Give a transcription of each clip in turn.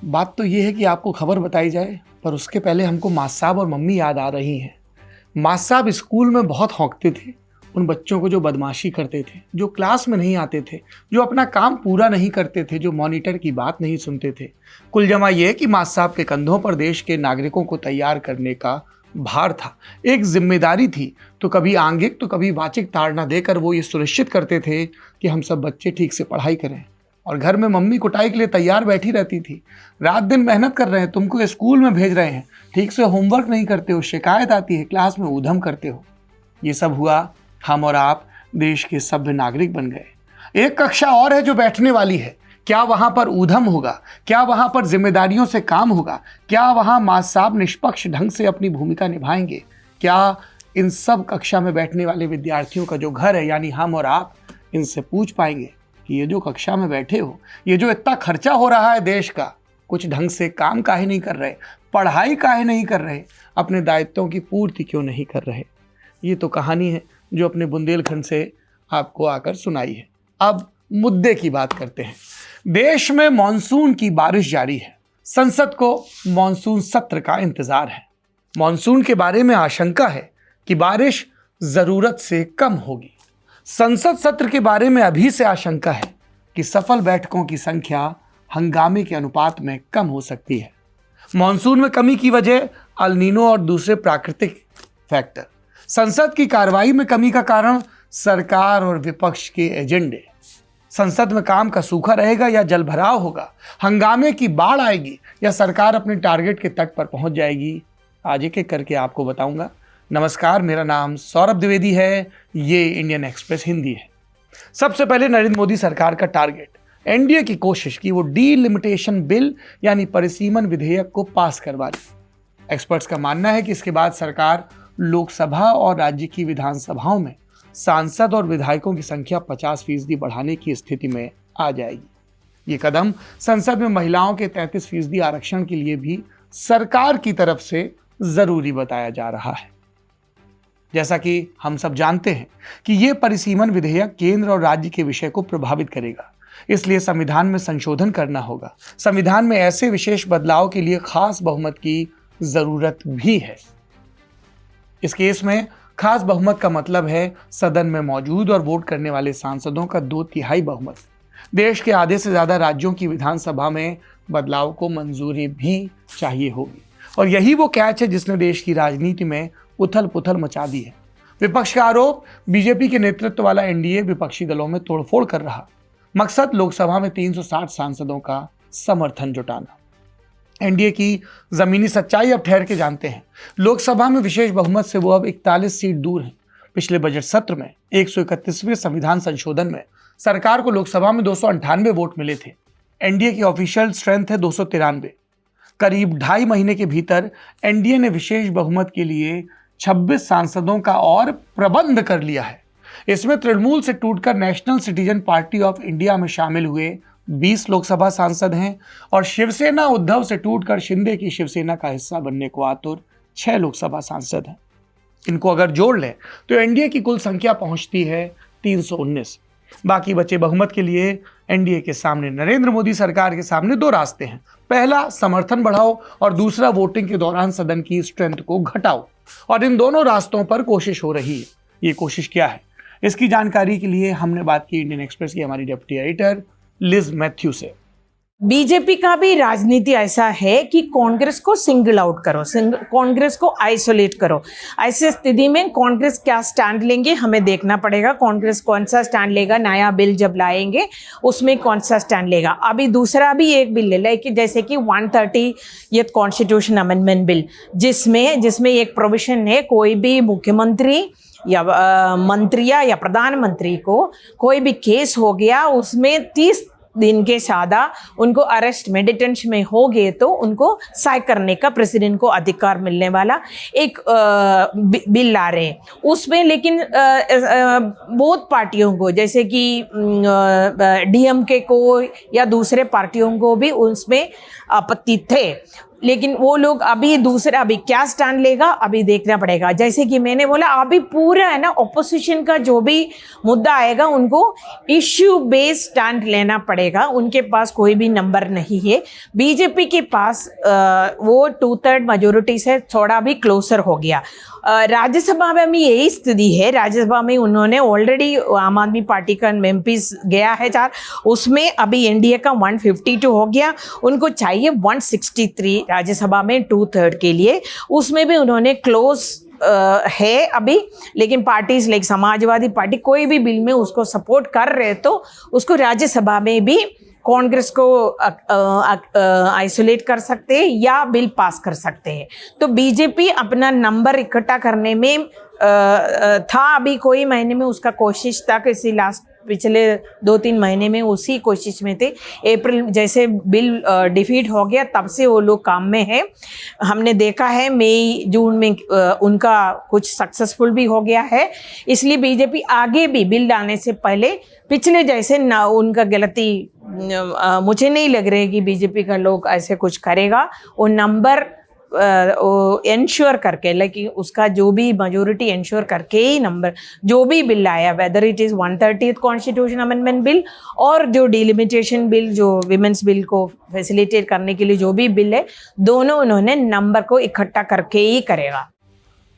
बात तो ये है कि आपको खबर बताई जाए, पर उसके पहले हमको मास साहब और मम्मी याद आ रही हैं। मास साहब स्कूल में बहुत हौंकते थे उन बच्चों को जो बदमाशी करते थे, जो क्लास में नहीं आते थे, जो अपना काम पूरा नहीं करते थे, जो मॉनिटर की बात नहीं सुनते थे। कुल जमा ये कि मास साहब के कंधों पर देश के नागरिकों को तैयार करने का भार था, एक जिम्मेदारी थी। तो कभी आंगिक तो कभी वाचिक ताड़ना देकर वो ये सुनिश्चित करते थे कि हम सब बच्चे ठीक से पढ़ाई करें। और घर में मम्मी कुटाई के लिए तैयार बैठी रहती थी। रात दिन मेहनत कर रहे हैं, तुमको स्कूल में भेज रहे हैं, ठीक से होमवर्क नहीं करते हो, शिकायत आती है, क्लास में ऊधम करते हो। ये सब हुआ, हम और आप देश के सभ्य नागरिक बन गए। एक कक्षा और है जो बैठने वाली है। क्या वहां पर ऊधम होगा? क्या वहां पर जिम्मेदारियों से काम होगा? क्या वहां मास साहब निष्पक्ष ढंग से अपनी भूमिका निभाएंगे? क्या इन सब कक्षा में बैठने वाले विद्यार्थियों का जो घर है, यानी हम और आप, इनसे पूछ पाएंगे कि ये जो कक्षा में बैठे हो, ये जो इतना खर्चा हो रहा है देश का, कुछ ढंग से काम काहे नहीं कर रहे, पढ़ाई काहे नहीं कर रहे, अपने दायित्वों की पूर्ति क्यों नहीं कर रहे? ये तो कहानी है जो अपने बुंदेलखंड से आपको आकर सुनाई है। अब मुद्दे की बात करते हैं। देश में मॉनसून की बारिश जारी है। संसद को मॉनसून सत्र का इंतजार है। मॉनसून के बारे में आशंका है कि बारिश जरूरत से कम होगी। संसद सत्र के बारे में अभी से आशंका है कि सफल बैठकों की संख्या हंगामे के अनुपात में कम हो सकती है। मॉनसून में कमी की वजह अल नीनो और दूसरे प्राकृतिक फैक्टर। संसद की कार्रवाई में कमी का कारण सरकार और विपक्ष के एजेंडे। संसद में काम का सूखा रहेगा या जलभराव होगा, हंगामे की बाढ़ आएगी या सरकार अपने टारगेट के तट पर पहुंच जाएगी, आज एक एक करके आपको बताऊंगा। नमस्कार, मेरा नाम सौरभ द्विवेदी है, ये इंडियन एक्सप्रेस हिंदी है। सबसे पहले नरेंद्र मोदी सरकार का टारगेट, एनडीए की कोशिश की वो डीलिमिटेशन बिल यानी परिसीमन विधेयक को पास करवा ली। एक्सपर्ट्स का मानना है कि इसके बाद सरकार लोकसभा और राज्य की विधानसभाओं में सांसद और विधायकों की संख्या 50% बढ़ाने की स्थिति में आ जाएगी। ये कदम संसद में महिलाओं के 33% आरक्षण के लिए भी सरकार की तरफ से जरूरी बताया जा रहा है। जैसा कि हम सब जानते हैं कि यह परिसीमन विधेयक केंद्र और राज्य के विषय को प्रभावित करेगा, इसलिए संविधान में संशोधन करना होगा। संविधान में ऐसे विशेष बदलाव के लिए खास बहुमत की जरूरत भी है। इस केस में खास बहुमत का मतलब है सदन में मौजूद और वोट करने वाले सांसदों का 2/3 बहुमत। देश के आधे से ज्यादा राज्यों की विधानसभा में बदलाव को मंजूरी भी चाहिए होगी। और यही वो कैच है जिसने देश की राजनीति में उथल पुथल मचा दी है। विपक्ष का आरोप, बीजेपी के नेतृत्व वाला एनडीए विपक्षी दलों में तोड़फोड़ कर रहा। मकसद लोकसभा में 360 सांसदों का समर्थन जुटाना। एनडीए की जमीनी सच्चाई अब ठहर के जानते हैं। लोकसभा में विशेष बहुमत से वो अब 41 सीट दूर हैं। पिछले बजट सत्र में 131वें संविधान संशोधन में सरकार को लोकसभा में 298 वोट मिले थे। एनडीए की ऑफिशियल स्ट्रेंथ है 293। करीब 2.5 महीने के भीतर एनडीए ने विशेष बहुमत के लिए 26 सांसदों का और प्रबंध कर लिया है। इसमें तृणमूल से टूटकर national citizen party of India में शामिल हुए 20 लोकसभा सांसद हैं और शिवसेना उद्धव से टूटकर शिंदे की शिवसेना का हिस्सा बनने को आतुर 6 लोकसभा सांसद हैं। इनको अगर जोड़ लें तो एनडीए की कुल संख्या पहुंचती है 319। बाकी बचे बहुमत के लिए एनडीए के सामने, नरेंद्र मोदी सरकार के सामने 2 रास्ते हैं। पहला, समर्थन बढ़ाओ और दूसरा, वोटिंग के दौरान सदन की स्ट्रेंथ को घटाओ। और इन दोनों रास्तों पर कोशिश हो रही है। ये कोशिश क्या है, इसकी जानकारी के लिए हमने बात की इंडियन एक्सप्रेस की हमारी डिप्टी एडिटर लिज मैथ्यू से। बीजेपी का भी राजनीति ऐसा है कि कांग्रेस को सिंगल आउट करो, कांग्रेस को आइसोलेट करो। ऐसे स्थिति में कांग्रेस क्या स्टैंड लेंगे हमें देखना पड़ेगा। कांग्रेस कौन सा स्टैंड लेगा, नया बिल जब लाएंगे उसमें कौन सा स्टैंड लेगा। अभी दूसरा भी एक बिल ले लाए कि जैसे कि 130th कॉन्स्टिट्यूशन अमेंडमेंट बिल, जिसमें एक प्रोविजन है, कोई भी मुख्यमंत्री या मंत्री या प्रधानमंत्री को कोई भी केस हो गया, उसमें 30 दिन के सादा उनको अरेस्ट में, डिटेंशन में हो गए तो उनको सैक करने का प्रेसिडेंट को अधिकार मिलने वाला एक बिल ला रहे हैं उसमें। लेकिन बहुत पार्टियों को, जैसे कि डीएमके को या दूसरे पार्टियों को भी उसमें आपत्ति थे। लेकिन वो लोग अभी दूसरा अभी क्या स्टैंड लेगा अभी देखना पड़ेगा। जैसे कि मैंने बोला अभी पूरा है ना ऑपोजिशन का जो भी मुद्दा आएगा उनको इश्यू बेस्ड स्टैंड लेना पड़ेगा। उनके पास कोई भी नंबर नहीं है। बीजेपी के पास वो 2/3 मेजोरिटी से थोड़ा भी क्लोजर हो गया। राज्यसभा में भी यही स्थिति है। राज्यसभा में उन्होंने ऑलरेडी आम आदमी पार्टी का एमपीज गया है 4, उसमें अभी एनडीए का 152 हो गया। उनको चाहिए 163 राज्यसभा में 2/3 के लिए। उसमें भी उन्होंने क्लोज है अभी, लेकिन पार्टीज लाइक समाजवादी पार्टी कोई भी बिल में उसको सपोर्ट कर रहे तो उसको राज्यसभा में भी कांग्रेस को आइसोलेट कर सकते हैं या बिल पास कर सकते हैं। तो बीजेपी अपना नंबर इकट्ठा करने में था अभी कोई महीने में उसका कोशिश था कि लास्ट पिछले 2-3 महीने में उसी कोशिश में थे। अप्रैल जैसे बिल डिफीट हो गया तब से वो लोग काम में है। हमने देखा है मई जून में उनका कुछ सक्सेसफुल भी हो गया है। इसलिए बीजेपी आगे भी बिल डालने से पहले पिछले जैसे ना उनका गलती मुझे नहीं लग रहा है कि बीजेपी का लोग ऐसे कुछ करेगा। वो नंबर इंश्योर करके लाइक उसका जो भी मेजोरिटी इंश्योर करके ही नंबर जो भी बिल आया whether it is 130th constitution amendment bill और जो डिलिमिटेशन बिल जो विमेंस बिल को फैसिलिटेट करने के लिए जो भी बिल है दोनों उन्होंने नंबर को इकट्ठा करके ही करेगा।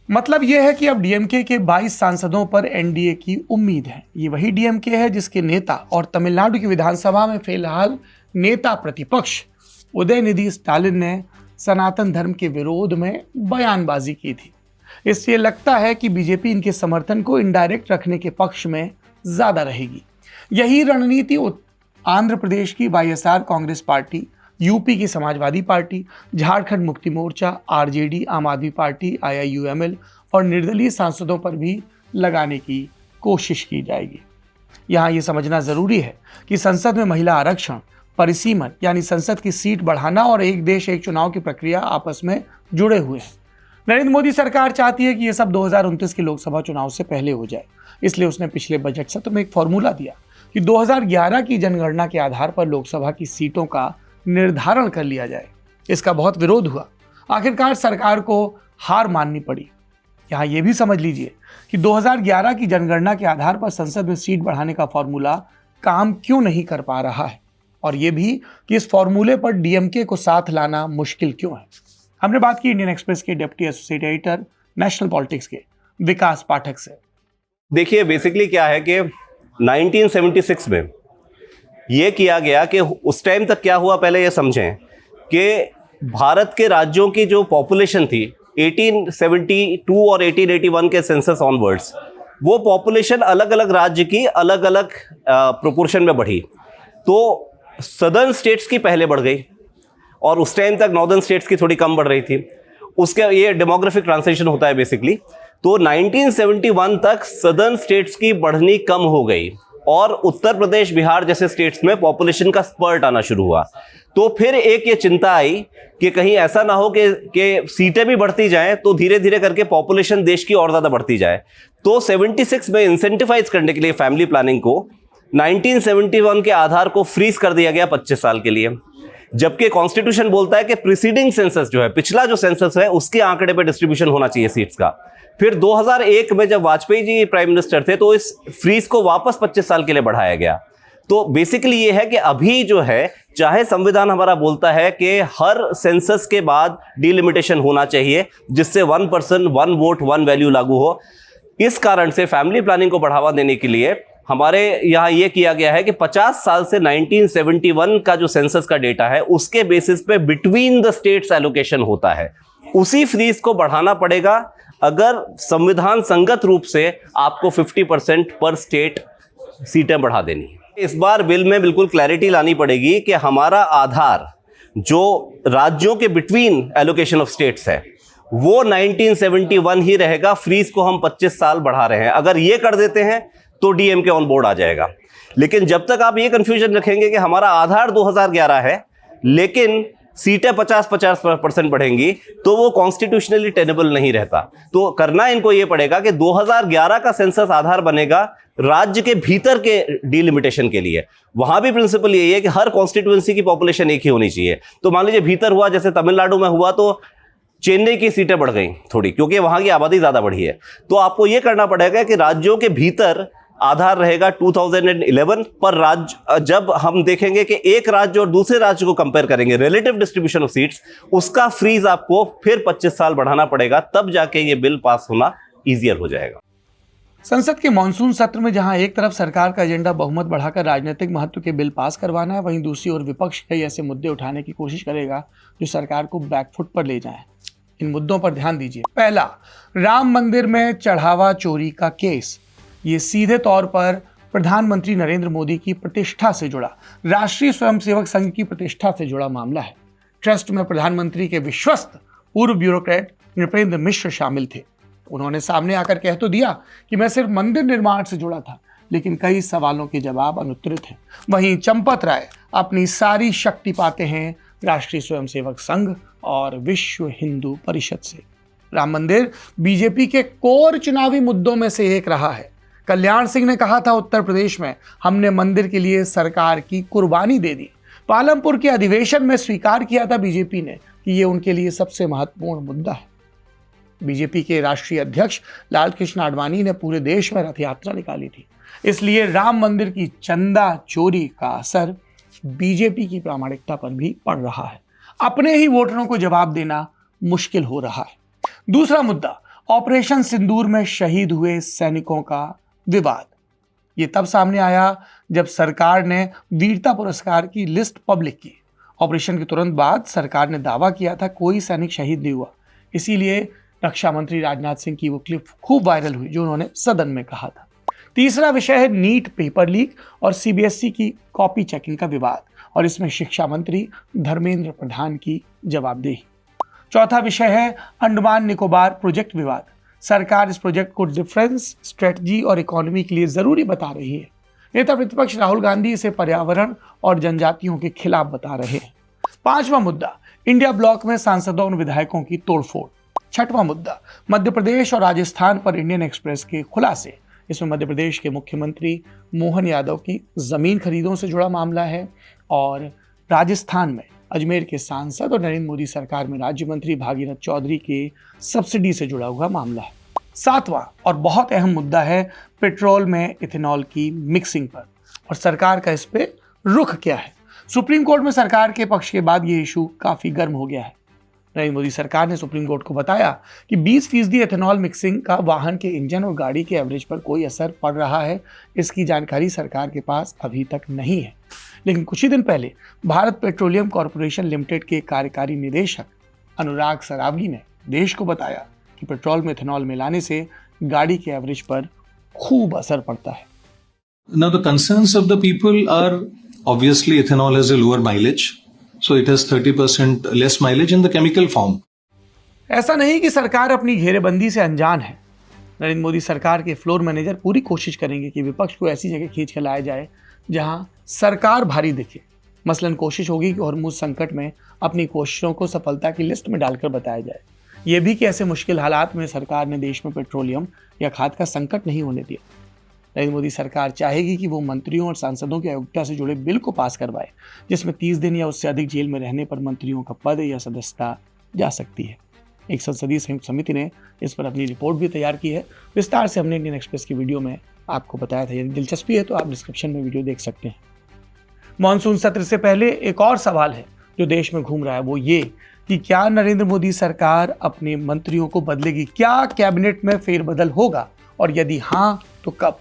मतलब यह है कि अब डीएमके के 22 सांसदों पर एनडीए की उम्मीद है। ये वही डीएमके है जिसके नेता और तमिलनाडु की विधानसभा में फिलहाल नेता प्रतिपक्ष उदयनिधि स्टालिन ने सनातन धर्म के विरोध में बयानबाजी की थी। इसलिए लगता है कि बीजेपी इनके समर्थन को इनडायरेक्ट रखने के पक्ष में ज्यादा रहेगी। यही रणनीति आंध्र प्रदेश की वाईएसआर कांग्रेस पार्टी, यूपी की समाजवादी पार्टी, झारखंड मुक्ति मोर्चा, आरजेडी, आम आदमी पार्टी, आईआईयूएमएल और निर्दलीय सांसदों पर भी लगाने की कोशिश की जाएगी। यहाँ ये समझना जरूरी है कि संसद में महिला आरक्षण, परिसीमन यानी संसद की सीट बढ़ाना और एक देश एक चुनाव की प्रक्रिया आपस में जुड़े हुए हैं। नरेंद्र मोदी सरकार चाहती है कि यह सब 2029 के लोकसभा चुनाव से पहले हो जाए। इसलिए उसने पिछले बजट सत्र में एक फॉर्मूला दिया कि 2011 की जनगणना के आधार पर लोकसभा की सीटों का निर्धारण कर लिया जाए। इसका बहुत विरोध हुआ। आखिरकार सरकार को हार माननी पड़ी। यहाँ ये भी समझ लीजिए कि 2011 की जनगणना के आधार पर संसद में सीट बढ़ाने का फॉर्मूला काम क्यों नहीं कर पा रहा है, और ये भी कि इस फॉर्मूले पर डीएमके को साथ लाना मुश्किल क्यों है। हमने बात की इंडियन एक्सप्रेस के deputy associate editor national politics के विकास पाठक से। देखिए बेसिकली क्या है कि 1976 में ये किया गया कि उस टाइम तक क्या हुआ पहले ये समझें कि भारत के राज्यों की जो पॉपुलेशन थी 1872 और 1881 के सेंसस ऑनवर्ड्स, वो पॉपुलेशन अलग अलग राज्य की अलग अलग प्रोपोर्शन में बढ़ी। तो सदर्न स्टेट्स की पहले बढ़ गई और उस टाइम तक नॉर्दर्न स्टेट्स की थोड़ी कम बढ़ रही थी। उसके ये डेमोग्राफिक ट्रांसलेशन होता है बेसिकली। तो 1971 तक सदर्न स्टेट्स की बढ़नी कम हो गई और उत्तर प्रदेश, बिहार जैसे स्टेट्स में पॉपुलेशन का स्पर्ट आना शुरू हुआ। तो फिर एक ये चिंता आई कि कहीं ऐसा ना हो कि सीटें भी बढ़ती जाएं तो धीरे धीरे करके पॉपुलेशन देश की और ज़्यादा बढ़ती जाए। तो 76 में इंसेंटिवाइज करने के लिए फैमिली प्लानिंग को 1971 के आधार को फ्रीज कर दिया गया 25 साल के लिए, जबकि कॉन्स्टिट्यूशन बोलता है कि प्रीसीडिंग सेंसस जो है, पिछला जो सेंसस है, उसके आंकड़े पे डिस्ट्रीब्यूशन होना चाहिए सीट्स का। फिर 2001 में जब वाजपेयी जी प्राइम मिनिस्टर थे तो इस फ्रीज को वापस 25 साल के लिए बढ़ाया गया। तो बेसिकली ये है कि अभी जो है, चाहे संविधान हमारा बोलता है कि हर सेंसस के बाद डिलिमिटेशन होना चाहिए जिससे 1 पर्सन 1 वोट 1 वैल्यू लागू हो, इस कारण से फैमिली प्लानिंग को बढ़ावा देने के लिए हमारे यहाँ ये किया गया है कि 50 साल से 1971 का जो सेंसस का डेटा है उसके बेसिस पे बिटवीन द स्टेट्स एलोकेशन होता है। उसी फ्रीज को बढ़ाना पड़ेगा अगर संविधान संगत रूप से आपको 50% पर स्टेट सीटें बढ़ा देनी है। इस बार बिल में बिल्कुल क्लैरिटी लानी पड़ेगी कि हमारा आधार जो राज्यों के बिटवीन एलोकेशन ऑफ स्टेट्स है वो 1971 ही रहेगा। फ्रीज को हम 25 साल बढ़ा रहे हैं। अगर ये कर देते हैं तो डीएमके ऑन बोर्ड आ जाएगा। लेकिन जब तक आप ये कंफ्यूजन रखेंगे कि हमारा आधार 2011 है लेकिन सीटें 50-50% बढ़ेंगी, तो वो कॉन्स्टिट्यूशनली टेनेबल नहीं रहता। तो करना इनको ये पड़ेगा कि 2011 का सेंसस आधार बनेगा राज्य के भीतर के डिलिमिटेशन के लिए। वहां भी प्रिंसिपल यही है कि हर कॉन्स्टिट्यूएंसी की पॉपुलेशन एक ही होनी चाहिए। तो मान लीजिए भीतर हुआ, जैसे तमिलनाडु में हुआ तो चेन्नई की सीटें बढ़ गई थोड़ी, क्योंकि वहां की आबादी ज्यादा बढ़ी है। तो आपको यह करना पड़ेगा कि राज्यों के भीतर आधार रहेगा 2011 पर। राज्य जब हम देखेंगे कि एक राज्य और दूसरे राज्य को कंपेयर करेंगे, रिलेटिव डिस्ट्रीब्यूशन ऑफ सीट्स, उसका फ्रीज आपको फिर 25 साल बढ़ाना पड़ेगा, तब जाके ये बिल पास होना ईजियर हो जाएगा। संसद के मानसून सत्र में जहां एक तरफ सरकार का एजेंडा बहुमत बढ़ाकर राजनीतिक महत्व के बिल पास करवाना है, वहीं दूसरी ओर विपक्ष कई ऐसे मुद्दे उठाने की कोशिश करेगा जो सरकार को बैकफुट पर ले जाएं। इन मुद्दों पर ध्यान दीजिए। पहला, राम मंदिर में चढ़ावा चोरी का केस। ये सीधे तौर पर प्रधानमंत्री नरेंद्र मोदी की प्रतिष्ठा से जुड़ा, राष्ट्रीय स्वयंसेवक संघ की प्रतिष्ठा से जुड़ा मामला है। ट्रस्ट में प्रधानमंत्री के विश्वस्त पूर्व ब्यूरोक्रेट नृपेंद्र मिश्र शामिल थे। उन्होंने सामने आकर कह तो दिया कि मैं सिर्फ मंदिर निर्माण से जुड़ा था, लेकिन कई सवालों के जवाब अनुत्तरित हैं। वहीं चंपत राय अपनी सारी शक्ति पाते हैं राष्ट्रीय स्वयंसेवक संघ और विश्व हिंदू परिषद से। राम मंदिर बीजेपी के कोर चुनावी मुद्दों में से एक रहा है। कल्याण सिंह ने कहा था, उत्तर प्रदेश में हमने मंदिर के लिए सरकार की कुर्बानी दे दी। पालमपुर के अधिवेशन में स्वीकार किया था बीजेपी ने कि ये उनके लिए सबसे महत्वपूर्ण मुद्दा है। बीजेपी के राष्ट्रीय अध्यक्ष लालकृष्ण आडवाणी ने पूरे देश में रथ यात्रा निकाली थी। इसलिए राम मंदिर की चंदा चोरी का असर बीजेपी की प्रामाणिकता पर भी पड़ रहा है। अपने ही वोटरों को जवाब देना मुश्किल हो रहा है। दूसरा मुद्दा, ऑपरेशन सिंदूर में शहीद हुए सैनिकों का विवाद। ये तब सामने आया जब सरकार ने वीरता पुरस्कार की लिस्ट पब्लिक की। ऑपरेशन के तुरंत बाद सरकार ने दावा किया था कोई सैनिक शहीद नहीं हुआ। इसीलिए रक्षा मंत्री राजनाथ सिंह की वो क्लिप खूब वायरल हुई जो उन्होंने सदन में कहा था। तीसरा विषय है नीट पेपर लीक और सीबीएसई की कॉपी चेकिंग का विवाद, और इसमें शिक्षा मंत्री धर्मेंद्र प्रधान की जवाबदेही। चौथा विषय है अंडमान निकोबार प्रोजेक्ट विवाद। सरकार इस प्रोजेक्ट को डिफेंस, स्ट्रेटजी और इकोनॉमी के लिए जरूरी बता रही है। नेता प्रतिपक्ष राहुल गांधी इसे पर्यावरण और जनजातियों के खिलाफ बता रहे हैं। पांचवा मुद्दा, इंडिया ब्लॉक में सांसदों और विधायकों की तोड़फोड़। छठवां मुद्दा, मध्य प्रदेश और राजस्थान पर इंडियन एक्सप्रेस के खुलासे। इसमें मध्य प्रदेश के मुख्यमंत्री मोहन यादव की जमीन खरीदों से जुड़ा मामला है, और राजस्थान में अजमेर के सांसद और नरेंद्र मोदी सरकार में राज्य मंत्री भागीरथ चौधरी के सब्सिडी से जुड़ा हुआ मामला है। सातवां और बहुत अहम मुद्दा है पेट्रोल में इथेनॉल की मिक्सिंग पर, और सरकार का इस पे रुख क्या है। सुप्रीम कोर्ट में सरकार के पक्ष के बाद ये इशू काफी गर्म हो गया है। नरेंद्र मोदी सरकार ने सुप्रीम कोर्ट को बताया कि 20% एथेनॉल मिक्सिंग का वाहन के इंजन और गाड़ी के एवरेज पर कोई असर पड़ रहा है, इसकी जानकारी सरकार के पास अभी तक नहीं है। लेकिन कुछ ही दिन पहले भारत पेट्रोलियम कॉर्पोरेशन लिमिटेड के कार्यकारी निदेशक अनुराग सरावगी ने देश को बताया कि पेट्रोल में एथेनॉल मिलाने से गाड़ी के एवरेज पर खूब असर पड़ता है। Now the concerns of the people are obviously ethanol has a lower mileage. So it has 30% less mileage in the chemical form. ऐसा नहीं कि सरकार अपनी घेरेबंदी से अनजान है। नरेंद्र मोदी सरकार के फ्लोर मैनेजर पूरी कोशिश करेंगे कि विपक्ष को ऐसी जगह खींच के लाया जाए जहां सरकार भारी दिखे। मसलन कोशिश होगी कि हॉर्मुज़ संकट में अपनी कोशिशों को सफलता की लिस्ट में डालकर बताया जाए। ये भी कि ऐसे मुश्किल हालात में सरकार ने देश में पेट्रोलियम या खाद का संकट नहीं होने दिया। नरेंद्र मोदी सरकार चाहेगी कि वो मंत्रियों और सांसदों की अयोग्यता से जुड़े बिल को पास करवाए, जिसमें 30 दिन या उससे अधिक जेल में रहने पर मंत्रियों का पद या सदस्यता जा सकती है। एक संसदीय संयुक्त समिति ने इस पर अपनी रिपोर्ट भी तैयार की है। विस्तार से हमने इंडियन एक्सप्रेस की वीडियो में आपको बताया था। यदि दिलचस्पी है तो आप डिस्क्रिप्शन में वीडियो देख सकते हैं। मानसून सत्र से पहले एक और सवाल है जो देश में घूम रहा है, वो ये कि क्या नरेंद्र मोदी सरकार अपने मंत्रियों को बदलेगी? क्या कैबिनेट में फेरबदल होगा, और यदि हाँ तो कब?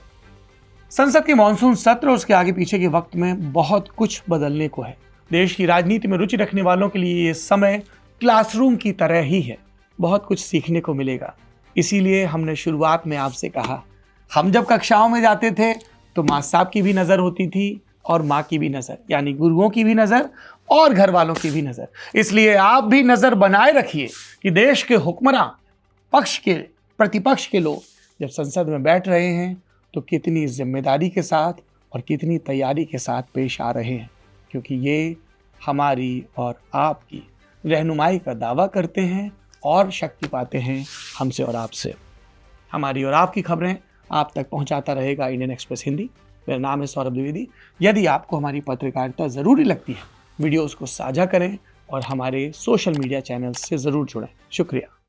संसद के मानसून सत्र और उसके आगे पीछे के वक्त में बहुत कुछ बदलने को है। देश की राजनीति में रुचि रखने वालों के लिए ये समय क्लासरूम की तरह ही है। बहुत कुछ सीखने को मिलेगा। इसीलिए हमने शुरुआत में आपसे कहा, हम जब कक्षाओं में जाते थे तो माँ साहब की भी नज़र होती थी और माँ की भी नज़र, यानी गुरुओं की भी नज़र और घर वालों की भी नज़र। इसलिए आप भी नज़र बनाए रखिए कि देश के हुक्मरान, पक्ष के प्रतिपक्ष के लोग जब संसद में बैठ रहे हैं तो कितनी जिम्मेदारी के साथ और कितनी तैयारी के साथ पेश आ रहे हैं, क्योंकि ये हमारी और आपकी रहनुमाई का दावा करते हैं और शक्ति पाते हैं हमसे और आपसे। हमारी और आपकी खबरें आप तक पहुंचाता रहेगा इंडियन एक्सप्रेस हिंदी। मेरा नाम है सौरभ द्विवेदी। यदि आपको हमारी पत्रकारिता ज़रूरी लगती है, वीडियोज़ को साझा करें और हमारे सोशल मीडिया चैनल्स से ज़रूर जुड़ें। शुक्रिया।